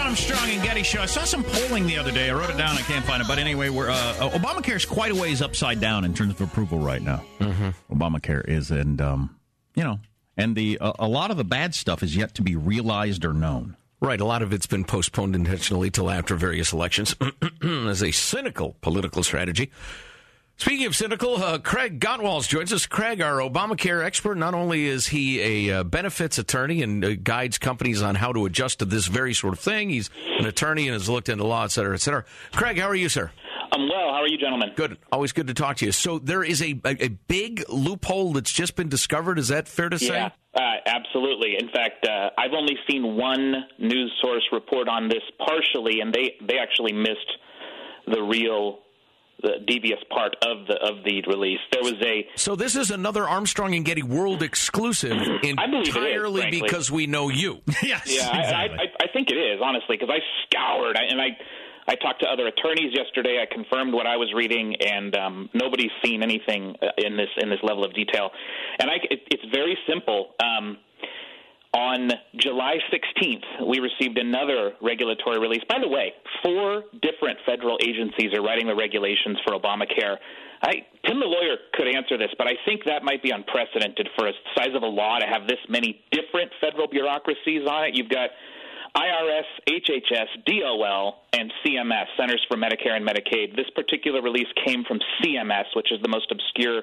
Armstrong and Getty Show. I saw some polling the other day. I wrote it down. I can't find it. But anyway, Obamacare is quite a ways upside down in terms of approval right now. Mm-hmm. Obamacare is, and a lot of the bad stuff is yet to be realized or known. Right, a lot of it's been postponed intentionally till after various elections as a cynical political strategy. Speaking of cynical, Craig Gottwals joins us. Craig, our Obamacare expert, not only is he a benefits attorney and guides companies on how to adjust to this very sort of thing, he's an attorney and has looked into law, et cetera, et cetera. Craig, how are you, sir? I'm well. How are you, gentlemen? Good. Always good to talk to you. So there is a big loophole that's just been discovered. Is that fair to say? Yeah, absolutely. In fact, I've only seen one news source report on this partially, and they actually missed the devious part of the release. There was So this is another Armstrong and Getty world exclusive entirely it is, because we know you. Yes, yeah, exactly. I think it is, honestly, because I scoured, I talked to other attorneys yesterday. I confirmed what I was reading, and nobody's seen anything in this level of detail. And it's very simple. On July 16th, we received another regulatory release. By the way, 4 different federal agencies are writing the regulations for Obamacare. Tim the lawyer could answer this, but I think that might be unprecedented for a size of a law to have this many different federal bureaucracies on it. You've got IRS, HHS, DOL, and CMS, Centers for Medicare and Medicaid. This particular release came from CMS, which is the most obscure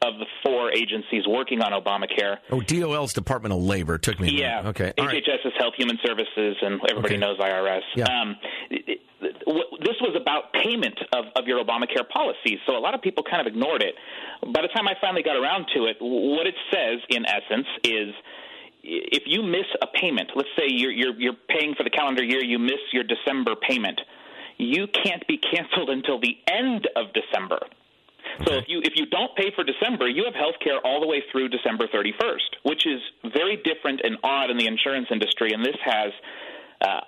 of the 4 agencies working on Obamacare. Oh, DOL's Department of Labor. It took me a minute. Yeah. Okay. HHS is Health Human Services, and everybody knows IRS. Yeah. This was about payment of your Obamacare policies, so a lot of people kind of ignored it. By the time I finally got around to it, what it says, in essence, is if you miss a payment, let's say you're paying for the calendar year, you miss your December payment, you can't be canceled until the end of December. So if you don't pay for December, you have health care all the way through December 31st, which is very different and odd in the insurance industry, and this has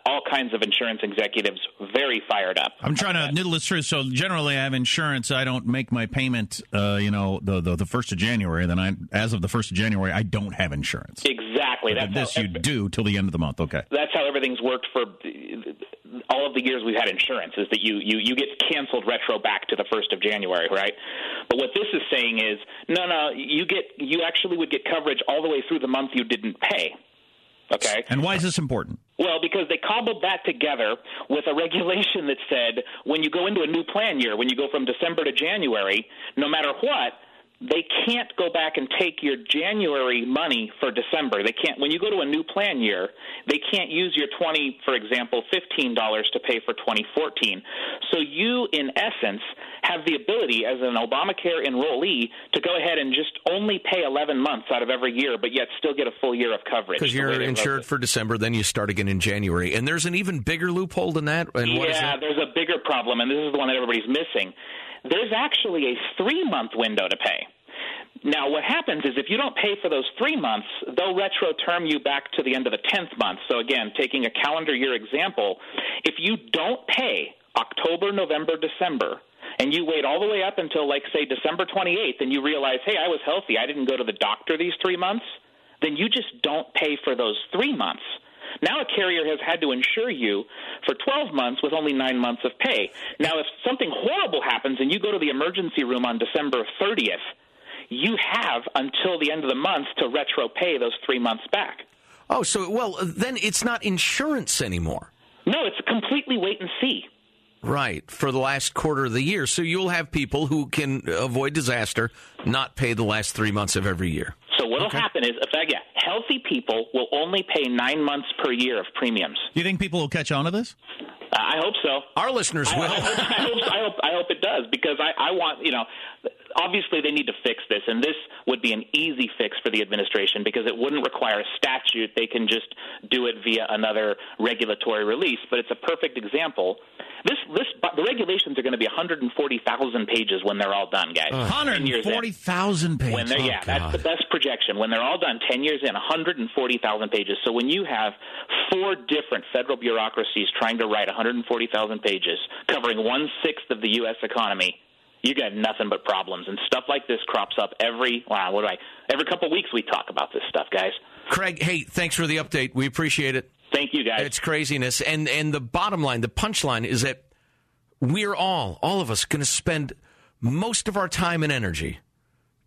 all kinds of insurance executives very fired up. I'm trying to noodle this through. So generally, I have insurance. I don't make my payment, the 1st of January. Then as of the 1st of January, I don't have insurance. Exactly. That's you do till the end of the month. Okay. That's how everything's worked for all of the years we've had insurance, is that you get canceled retro back to the 1st of January, right? But what this is saying is, no, you actually would get coverage all the way through the month you didn't pay. Okay. And why is this important? Well, because they cobbled that together with a regulation that said when you go into a new plan year, when you go from December to January, no matter what, they can't go back and take your January money for December. They can't. When you go to a new plan year, they can't use your for example, $15 to pay for 2014. So you, in essence, have the ability as an Obamacare enrollee to go ahead and just only pay 11 months out of every year, but yet still get a full year of coverage. Because you're insured for December, then you start again in January. And there's an even bigger loophole than that? And there's a bigger problem, and this is the one that everybody's missing. There's actually a 3-month window to pay. Now, what happens is if you don't pay for those 3 months, they'll retro term you back to the end of the 10th month. So, again, taking a calendar year example, if you don't pay October, November, December, and you wait all the way up until, like, say, December 28th, and you realize, hey, I was healthy, I didn't go to the doctor these 3 months, then you just don't pay for those 3 months. Now a carrier has had to insure you for 12 months with only 9 months of pay. Now, if something horrible happens and you go to the emergency room on December 30th, you have until the end of the month to retro pay those 3 months back. Oh, so, then it's not insurance anymore. No, it's completely wait and see. Right, for the last quarter of the year. So you'll have people who can avoid disaster not pay the last 3 months of every year. So what will happen is, healthy people will only pay 9 months per year of premiums. Do you think people will catch on to this? I hope so. Our listeners will. I hope it does, because I want, obviously they need to fix this, and this would be an easy fix for the administration because it wouldn't require a statute. They can just do it via another regulatory release, but it's a perfect example. The regulations are going to be 140,000 pages when they're all done, guys. 140,000 pages. That's the best projection. When they're all done, 10 years in, 140,000 pages. So when you have 4 different federal bureaucracies trying to write 140,000 pages, covering 1/6 of the U.S. economy, you got nothing but problems. And stuff like this crops up every couple of weeks we talk about this stuff, guys. Craig, hey, thanks for the update. We appreciate it. Thank you, guys. It's craziness. And the bottom line, the punchline is that we're all of us, going to spend most of our time and energy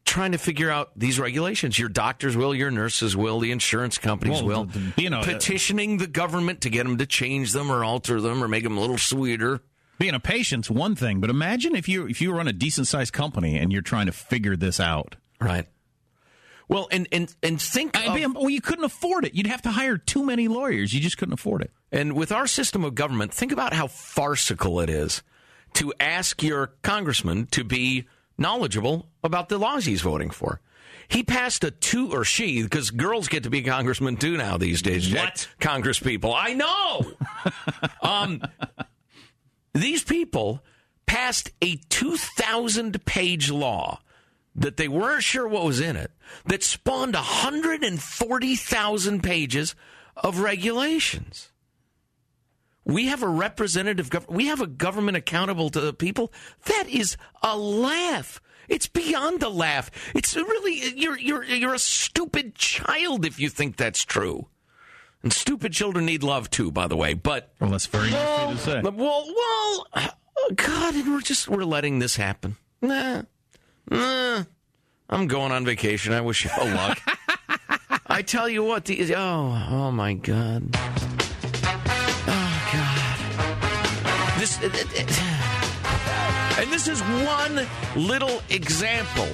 trying to figure out these regulations. Your doctors will, your nurses will, the insurance companies will. Petitioning the government to get them to change them or alter them or make them a little sweeter. Being a patient's one thing, but imagine if you run a decent-sized company and you're trying to figure this out. Right. Well, and think well, you couldn't afford it. You'd have to hire too many lawyers. You just couldn't afford it. And with our system of government, think about how farcical it is to ask your congressman to be knowledgeable about the laws he's voting for. He passed or she, because girls get to be congressmen too now these days. What? Congress people. I know! These people passed a 2,000-page law that they weren't sure what was in it, that spawned 140,000 pages of regulations. We have a representative government. We have a government accountable to the people. That is a laugh. It's beyond a laugh. It's really, you're a stupid child if you think that's true. And stupid children need love too, by the way. But that's very nice to say. Well, God, and we're letting this happen. Nah. I'm going on vacation. I wish you all luck. I tell you what, oh my God. Oh God. This is one little example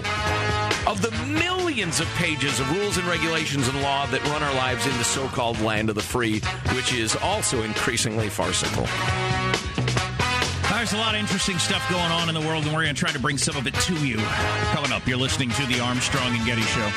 of the millions of pages of rules and regulations and law that run our lives in the so-called land of the free, which is also increasingly farcical. There's a lot of interesting stuff going on in the world, and we're going to try to bring some of it to you. Coming up, you're listening to the Armstrong and Getty Show.